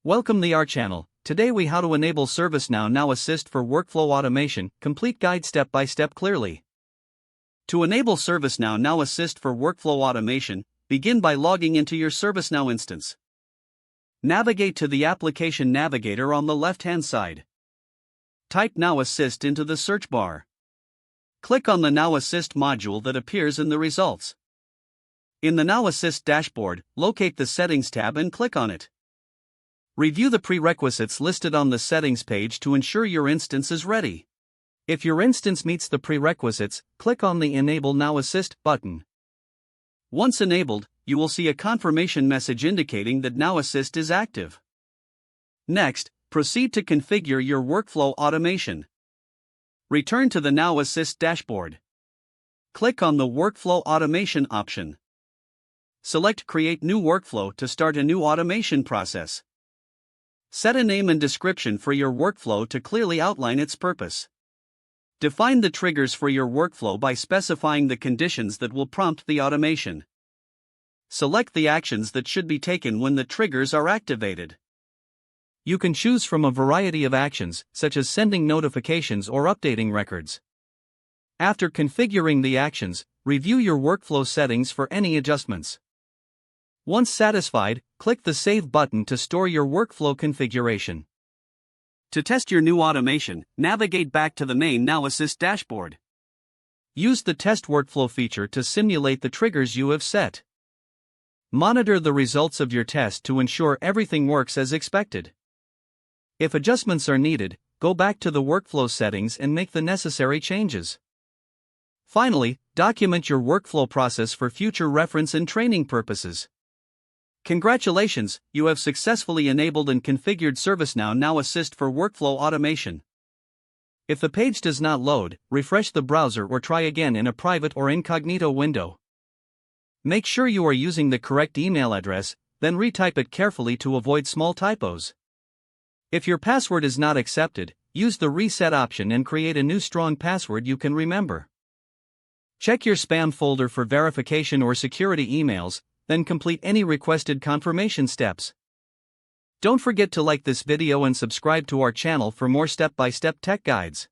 Welcome to our channel. Today we how to enable ServiceNow Now Assist for workflow automation. Complete guide step by step clearly. To enable ServiceNow Now Assist for workflow automation, begin by logging into your ServiceNow instance. Navigate to the application navigator on the left-hand side. Type Now Assist into the search bar. Click on the Now Assist module that appears in the results. In the Now Assist dashboard, locate the Settings tab and click on it. Review the prerequisites listed on the Settings page to ensure your instance is ready. If your instance meets the prerequisites, click on the Enable Now Assist button. Once enabled, you will see a confirmation message indicating that Now Assist is active. Next, proceed to configure your workflow automation. Return to the Now Assist dashboard. Click on the Workflow Automation option. Select Create New Workflow to start a new automation process. Set a name and description for your workflow to clearly outline its purpose. Define the triggers for your workflow by specifying the conditions that will prompt the automation. Select the actions that should be taken when the triggers are activated. You can choose from a variety of actions, such as sending notifications or updating records. After configuring the actions, review your workflow settings for any adjustments. Once satisfied, click the Save button to store your workflow configuration. To test your new automation, navigate back to the main Now Assist dashboard. Use the Test Workflow feature to simulate the triggers you have set. Monitor the results of your test to ensure everything works as expected. If adjustments are needed, go back to the workflow settings and make the necessary changes. Finally, document your workflow process for future reference and training purposes. Congratulations, you have successfully enabled and configured ServiceNow Now Assist for workflow automation. If the page does not load, refresh the browser or try again in a private or incognito window. Make sure you are using the correct email address, then retype it carefully to avoid small typos. If your password is not accepted, use the Reset option and create a new strong password you can remember. Check your spam folder for verification or security emails, then complete any requested confirmation steps. Don't forget to like this video and subscribe to our channel for more step-by-step tech guides.